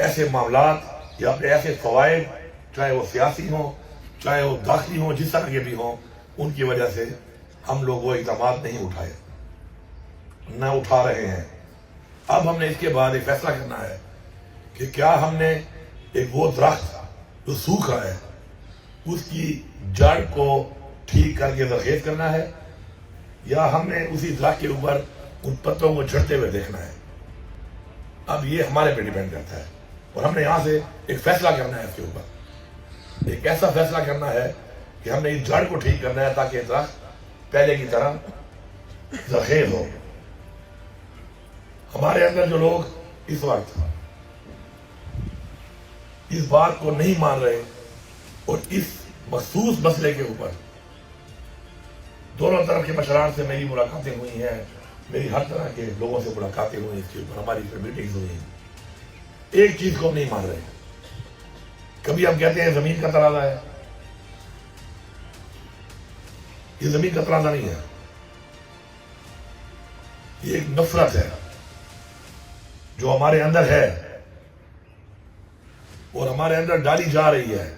ایسے معاملات یا اپنے ایسے فوائد، چاہے وہ سیاسی ہوں چاہے وہ داخلی ہوں، جس طرح کے بھی ہوں، ان کی وجہ سے ہم لوگ وہ اقدامات نہیں اٹھائے، نہ اٹھا رہے ہیں۔ اب ہم نے اس کے بعد ایک فیصلہ کرنا ہے کہ کیا ہم نے ایک وہ درخت جو سوکھ رہا ہے اس کی جڑ کو ٹھیک کر کے زرخیز کرنا ہے، یا ہم نے اسی درخت کے اوپر ان پتوں کو جھڑتے ہوئے دیکھنا ہے۔ اب یہ ہمارے پہ ڈیپینڈ کرتا ہے، اور ہم نے یہاں سے ایک فیصلہ کرنا ہے اس کے اوپر، ایک ایسا فیصلہ کرنا ہے کہ ہم نے اس جڑ کو ٹھیک کرنا ہے تاکہ درخت پہلے کی طرح زرخیز ہو۔ ہمارے اندر جو لوگ اس وقت اس بات کو نہیں مان رہے اور اس مخصوص مسئلے کے اوپر دونوں طرف کے مشران سے میری ملاقاتیں ہوئی ہیں، میری ہر طرح کے لوگوں سے ملاقاتیں ہوئی، اس کے اوپر ہماری میٹنگز ہوئی ہیں، ایک چیز کو ہم نہیں مان رہے۔ کبھی ہم کہتے ہیں زمین کا تقاضا ہے، یہ زمین کا تقاضا نہیں ہے، یہ ایک نفرت ہے جو ہمارے اندر ہے اور ہمارے اندر ڈالی جا رہی ہے،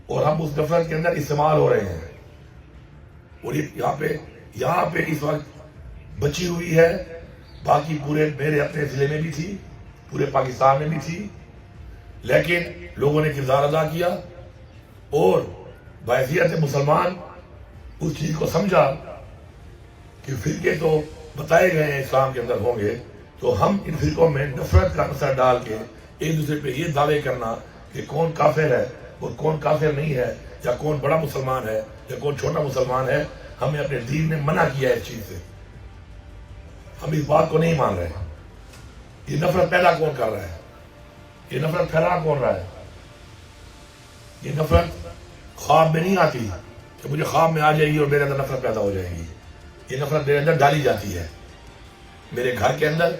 اور ہم اس نفرت کے اندر استعمال ہو رہے ہیں، اور یہاں پہ اس وقت بچی ہوئی ہے، باقی پورے میرے اپنے ضلع میں بھی تھی، پورے پاکستان میں بھی تھی، لیکن لوگوں نے کردار ادا کیا اور بحیثیت مسلمان اس چیز کو سمجھا کہ فرقے تو بتائے گئے ہیں اسلام کے اندر ہوں گے، تو ہم ان فرقوں میں نفرت کا اثر ڈال کے ایک دوسرے پہ یہ دعوے کرنا کہ کون کافر ہے اور کون کافر نہیں ہے، یا کون بڑا مسلمان ہے یا کون چھوٹا مسلمان ہے، ہمیں اپنے دین نے منع کیا ہے اس چیز سے۔ ہم اس بات کو نہیں مان رہے۔ یہ نفرت پیدا کون کر رہا ہے؟ یہ نفرت پھیلا کون رہا ہے؟ یہ نفرت خواب میں نہیں آتی کہ مجھے خواب میں آ جائے گی اور میرے اندر نفرت پیدا ہو جائے گی۔ یہ نفرت میرے اندر ڈالی جاتی ہے، میرے گھر کے اندر،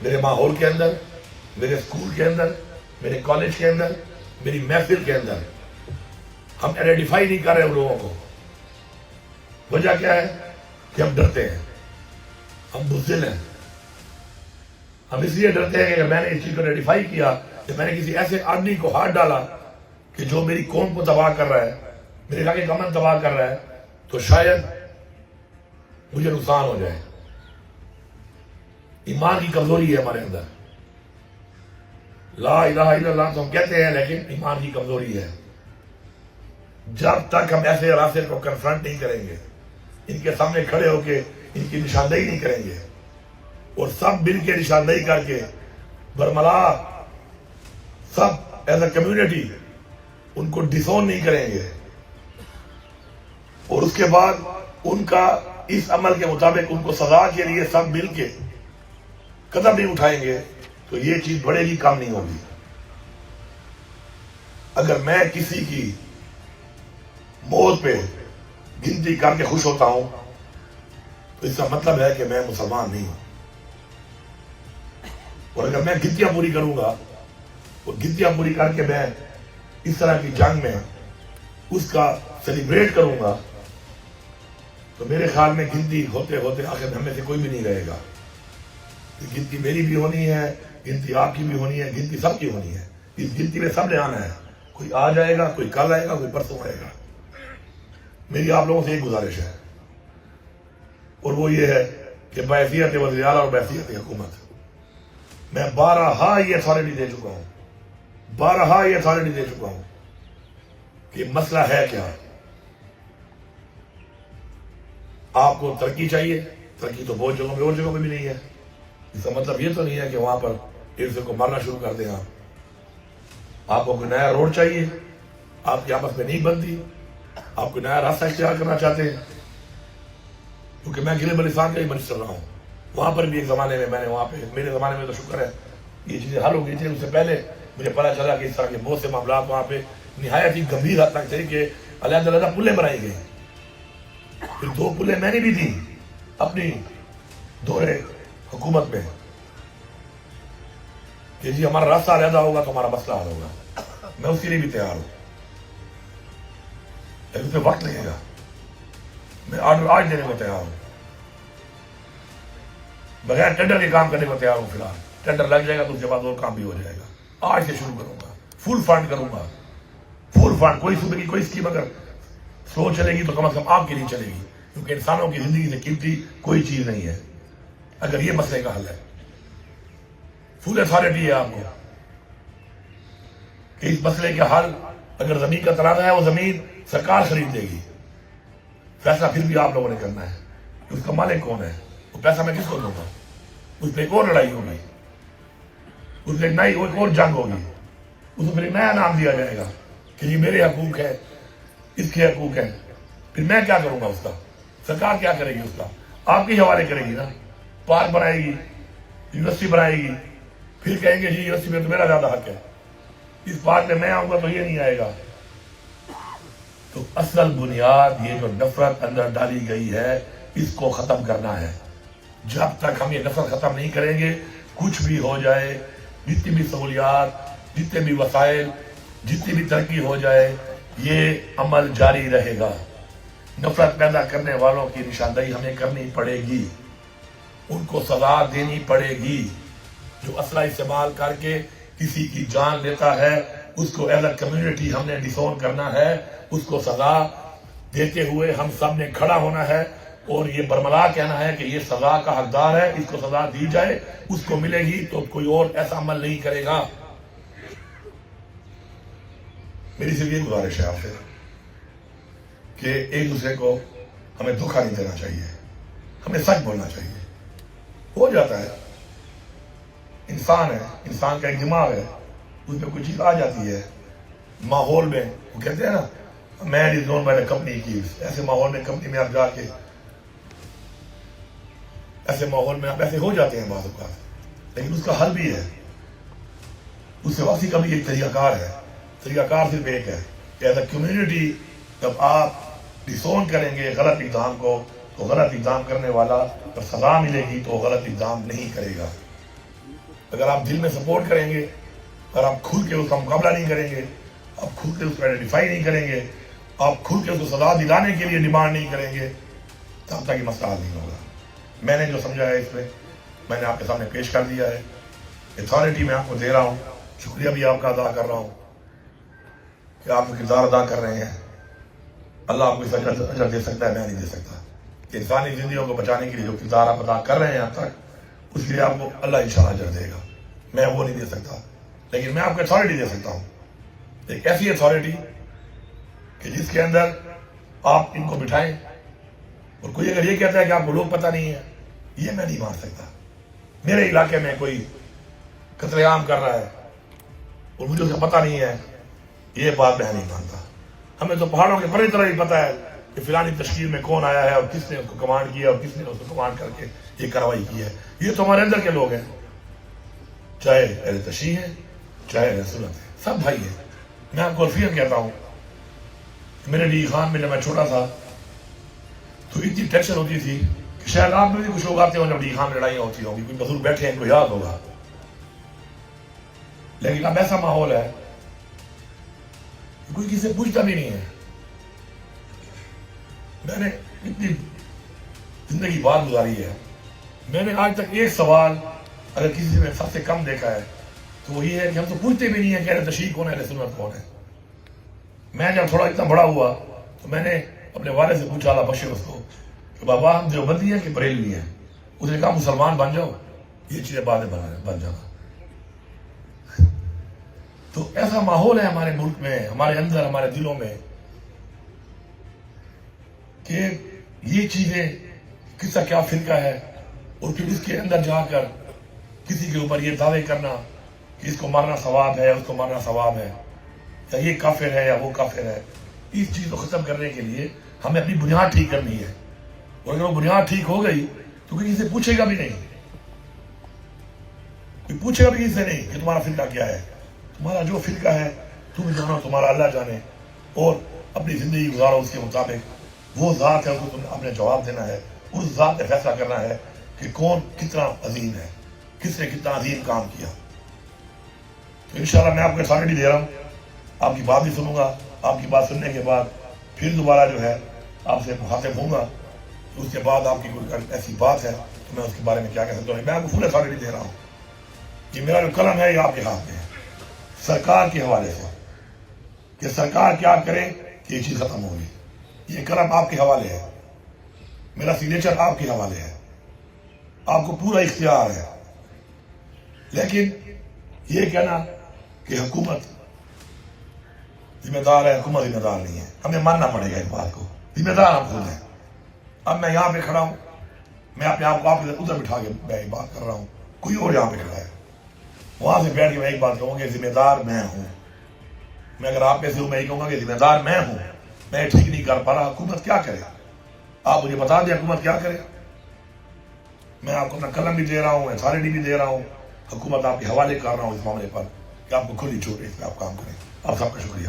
میرے ماحول کے اندر، میرے اسکول کے اندر، میرے کالج کے اندر، میری محفل کے اندر۔ ہم آئیڈینٹیفائی نہیں کر رہے ان لوگوں کو۔ وجہ کیا ہے؟ کہ ہم ڈرتے ہیں، ہم بزدل ہیں۔ ہم اس لیے ڈرتے ہیں کہ میں نے اس چیز کو آئیڈینٹیفائی کیا کہ میں نے کسی ایسے آدمی کو ہاتھ ڈالا کہ جو میری قوم کو تباہ کر رہا ہے، میرے علاقے کا امن تباہ کر رہا ہے، تو شاید مجھے نقصان ہو جائے۔ ایمان کی کمزوری ہے ہمارے اندر۔ لا الہ الا اللہ تو ہم کہتے ہیں، لیکن ایمان کی کمزوری ہے۔ جب تک ہم ایسے راستے کو کنفرنٹ نہیں کریں گے، ان کے سامنے کھڑے ہو کے ان کی نشاندہی نہیں کریں گے، اور سب مل کے نشاندہی کر کے برملا سب ایز اے کمیونٹی ان کو ڈسون نہیں کریں گے، اور اس کے بعد ان کا اس عمل کے مطابق ان کو سزا کے لیے سب مل کے قدم نہیں اٹھائیں گے، تو یہ چیز بڑے گی، کام نہیں ہوگی۔ اگر میں کسی کی موت پہ گنتی کر کے خوش ہوتا ہوں تو اس کا مطلب ہے کہ میں مسلمان نہیں ہوں، اور اگر میں گنتیاں پوری کروں گا اور گنتیاں پوری کر کے میں اس طرح کی جنگ میں اس کا سیلیبریٹ کروں گا، تو میرے خیال میں گنتی ہوتے ہوتے آخر ہم میں سے کوئی بھی نہیں رہے گا۔ گنتی میری بھی ہونی ہے، گنتی آپ کی بھی ہونی ہے، گنتی سب کی ہونی ہے۔ اس گنتی میں سب نے آنا ہے، کوئی آج آئے گا، کوئی کل آئے گا، کوئی پرسوں آئے گا۔ میری آپ لوگوں سے ایک گزارش ہے، اور وہ یہ ہے کہ بحیثیت وزیر اعلیٰ اور بحیثیت حکومت میں بارہا یہ اتھارٹی دے چکا ہوں کہ مسئلہ ہے کیا۔ آپ کو ترقی چاہیے، ترقی تو بہت جگہوں میں اور جگہوں پہ بھی نہیں ہے۔ اس کا مطلب یہ تو نہیں ہے کہ وہاں پر ایک دوسرے کو مارنا شروع کر دیں۔ آپ کو کوئی نیا روڈ چاہیے، آپ کی آپس میں نہیں بنتی، آپ کو نیا راستہ اختیار کرنا چاہتے ہیں، کیونکہ میں گلگت بلتستان کا ہی منسٹر رہا ہوں۔ وہاں پر بھی ایک زمانے میں میں نے وہاں پہ، میرے زمانے میں تو شکر ہے یہ چیزیں حل ہو گئی تھی، اس سے پہلے مجھے پتا چلا کہ اس طرح کے بہت سے معاملات وہاں پہ نہایت ہی گمبھیر حد تک تھے کہ علیحدہ پلیں بنائی گئی۔ پھر 2 پلیں میں نے بھی دی اپنی دورے حکومت میں کہ جی ہمارا راستہ علیحدہ ہوگا تو ہمارا مسئلہ حل ہوگا۔ میں اس کے لیے بھی تیار ہوں، لیکن اس میں وقت لگے گا۔ میں آج دینے کو تیار ہوں، بغیر ٹینڈر کے کام کرنے کو تیار ہوں فی الحال۔ ٹینڈر لگ جائے گا تو اس کے بعد اور کام بھی ہو جائے گا. آج سے شروع کروں گا, فل فنڈ کروں گا, فل فنڈ. کوئی صوبے کی کوئی اسکیم اگر سلو چلے گی تو کم از کم آپ کے لیے چلے گی, کیونکہ انسانوں کی زندگی سے قیمتی کوئی چیز نہیں ہے اگر یہ مسئلے کا حل ہے. فل اتھارٹی ہے آپ کو کہ اس مسئلے کا حل, اگر زمین کا تنازع ہے وہ زمین سرکار خرید دے گی, فیصلہ پھر بھی آپ لوگوں نے کرنا ہے. اس کا مالک کون ہے, وہ پیسہ میں کس کو دوں گا. اس پہ ایک اور لڑائی ہوگی, اس پہ ایک نئی ایک اور جنگ ہوگی, اس کو پھر ایک نیا نام دیا جائے گا کہ یہ میرے حقوق ہے, اس کے حقوق ہیں. پھر میں کیا کروں گا, اس کا سرکار کیا کرے گی, اس کا آپ کے حوالے کرے گی نا. پارک بنائے گی, یونیورسٹی بنائے گی, پھر کہیں گے جی یونیورسٹی میں تو میرا زیادہ حق ہے, اس پارک میں میں آؤں گا تو یہ نہیں آئے گا. تو اصل بنیاد یہ جو نفرت اندر ڈالی گئی ہے اس کو ختم کرنا ہے. جب تک ہم یہ نفرت ختم نہیں کریں گے, کچھ بھی ہو جائے, جتنی بھی سہولیات, جتنے بھی وسائل, جتنی بھی ترقی ہو جائے, یہ عمل جاری رہے گا. نفرت پیدا کرنے والوں کی نشاندہی ہمیں کرنی پڑے گی, ان کو سزا دینی پڑے گی. جو اسلحہ استعمال کر کے کسی کی جان لیتا ہے اس کو ایز اے کمیونٹی ہم نے ڈسون کرنا ہے, اس کو سزا دیتے ہوئے ہم سب نے کھڑا ہونا ہے اور یہ برملا کہنا ہے کہ یہ سزا کا حقدار ہے, اس کو سزا دی جائے, اس کو ملے گی تو کوئی اور ایسا عمل نہیں کرے گا. میری صرف یہ گزارش ہے آپ سے کہ ایک دوسرے کو ہمیں دھوکہ نہیں دینا چاہیے, ہمیں سچ بولنا چاہیے. ہو جاتا ہے, انسان ہے, انسان کا ایک دماغ ہے, اس میں کوئی چیز آ جاتی ہے ماحول میں. وہ کہتے ہیں نا مین از نون بائی دا کمپنی کی. ایسے ماحول میں کمپنی میں آپ جا کے ایسے ماحول میں آپ ایسے ہو جاتے ہیں بعض اوقات, لیکن اس کا حل بھی ہے. اس سے واپسی کا بھی ایک طریقہ کار ہے. طریقہ کار صرف ایک ہے کہ ایز اے کمیونٹی جب آپ ڈسون کریں گے غلط اقدام کو تو غلط اقدام کرنے والا جب سزا ملے گی تو غلط اقدام نہیں کرے گا. اگر آپ دل میں سپورٹ کریں گے, اگر آپ کھل کے اس کا مقابلہ نہیں کریں گے, آپ کھل کے اس کو آئیڈینٹیفائی نہیں کریں گے, آپ کھل کے اس کو سزا دلانے کے لیے ڈیمانڈ نہیں کریں گے, تب تک یہ مسئلہ حل نہیں ہوگا. میں نے جو سمجھا ہے اس میں میں نے آپ کے سامنے پیش کر دیا ہے. اتھارٹی میں آپ کو دے رہا ہوں, شکریہ بھی آپ کا ادا کر رہا ہوں کہ آپ کردار ادا کر رہے ہیں. اللہ آپ کو اس اجر دے سکتا ہے, میں نہیں دے سکتا. کہ انسانی زندگیوں کو بچانے کے لیے جو کردار آپ ادا کر رہے ہیں اب تک, اس کے لیے آپ کو اللہ انشاءاللہ اجر دے گا. میں وہ نہیں دے سکتا, لیکن میں آپ کو اتھارٹی دے سکتا ہوں, ایک ایسی اتھارٹی کہ جس کے اندر آپ ان کو بٹھائیں. اور کوئی اگر یہ کہتا ہے کہ آپ کو لوگ پتہ نہیں ہے, یہ میں نہیں مان سکتا. میرے علاقے میں کوئی قتل عام کر رہا ہے اور مجھے اس کا پتہ نہیں ہے, یہ بات میں نہیں مانتا. ہمیں تو پہاڑوں کے بڑی طرح ہی پتہ ہے کہ فلانی تشکیل میں کون آیا ہے اور کس نے اس کو کمانڈ کیا اور کس نے اس کو کمانڈ کر کے یہ کارروائی کی ہے. یہ تو ہمارے اندر کے لوگ ہیں, چاہے اہل تشیع ہیں چاہے اہل سنت ہیں, سب بھائی ہیں. میں آپ کو الفیت کہتا ہوں, میرے ڈی خان میں جب میں چھوٹا تھا تو اتنی ٹینشن ہوتی تھی کہ شاید آپ میں بھی کچھ لوگ آتے ہوں جب ڈی خان میں لڑائیاں ہوتی ہوں گی, کوئی بزرگ بیٹھے ہیں, کوئی یاد ہوگا. لیکن اب ایسا ماحول ہے کوئی کسی سے پوچھتا بھی نہیں ہے. میں نے اتنی زندگی بات گزاری ہے, میں نے آج تک ایک سوال اگر کسی سے سب سے کم دیکھا ہے تو وہ یہ ہے کہ ہم تو پوچھتے بھی نہیں ہیں کہ اہل تشیع کون ہے, اہل سنت کون ہے. میں جب تھوڑا اتنا بڑا ہوا تو میں نے اپنے والد سے پوچھا, اللہ بخشے اس کو, کہ بابا ہم دیوبندی ہیں کہ بریلوی ہیں. اس نے کہا مسلمان بن جاؤ, یہ چیزیں بعد میں بن جانا. تو ایسا ماحول ہے ہمارے ملک میں, ہمارے اندر, ہمارے دلوں میں کہ یہ چیزیں کس کا کیا فرقہ ہے, اور پھر اس کے اندر جا کر کسی کے اوپر یہ دعوے کرنا کہ اس کو مارنا ثواب ہے, اس کو مارنا ثواب ہے, یا یہ کافر ہے یا وہ کافر ہے. اس چیز کو ختم کرنے کے لیے ہمیں اپنی بنیاد ٹھیک کرنی ہے. اور اگر وہ بنیاد ٹھیک ہو گئی تو کوئی کسی سے پوچھے گا بھی نہیں, کوئی پوچھے گا بھی کسی سے نہیں کہ تمہارا فرقہ کیا ہے. تمہارا جو فرقہ ہے تم جانو, تمہارا اللہ جانے, اور اپنی زندگی گزارو اس کے مطابق. وہ ذات ہے, اس کو تم نے اپنے جواب دینا ہے, اس ذات نے فیصلہ کرنا ہے کہ کون کتنا عظیم ہے, کس نے کتنا عظیم کام کیا. تو انشاءاللہ میں آپ کو اتھارٹی دے رہا ہوں, آپ کی بات بھی سنوں گا. آپ کی بات سننے کے بعد پھر دوبارہ جو ہے آپ سے مخاطب ہوں گا, اس کے بعد آپ کی کوئی ایسی بات ہے تو میں اس کے بارے میں کیا کہہ سکتا ہوں. میں آپ کو فل اتھارٹی دے رہا ہوں یہ میرا جو قلم ہے یہ آپ کے ہاتھ میں ہے سرکار کے حوالے سے کہ سرکار کیا کرے کہ یہ چیز ختم ہوگی. یہ قلم آپ کے حوالے ہے, میرا سگنیچر آپ کے حوالے ہے, آپ کو پورا اختیار ہے. لیکن یہ کہنا کہ حکومت ذمہ دار ہے, حکومت ذمہ دار نہیں ہے, ہمیں ماننا پڑے گا اس بات کو. ذمہ دار ہم خود ہیں. اب میں یہاں پہ کھڑا ہوں, میں اپنے آپ کو آپ ادھر بٹھا کے میں بات کر رہا ہوں, کوئی اور یہاں پہ کھڑا ہے, وہاں سے بیٹھ کے میں ایک بات کہوں گا کہ ذمہ دار میں ہوں. میں اگر آپ میں سے ہوں, میں یہ کہوں گا کہ ذمہ دار میں ہوں, میں ٹھیک نہیں کر پا رہا, حکومت کیا کرے, آپ مجھے بتا دیں حکومت کیا کرے. میں آپ کو اپنا قلم بھی دے رہا ہوں, اتھارٹی بھی دے رہا ہوں, حکومت آپ کے حوالے کر رہا ہوں اس معاملے پر کہ آپ کو کھلی چھوٹ ہے, اس پہ آپ کام کریں. آپ سب کا شکریہ.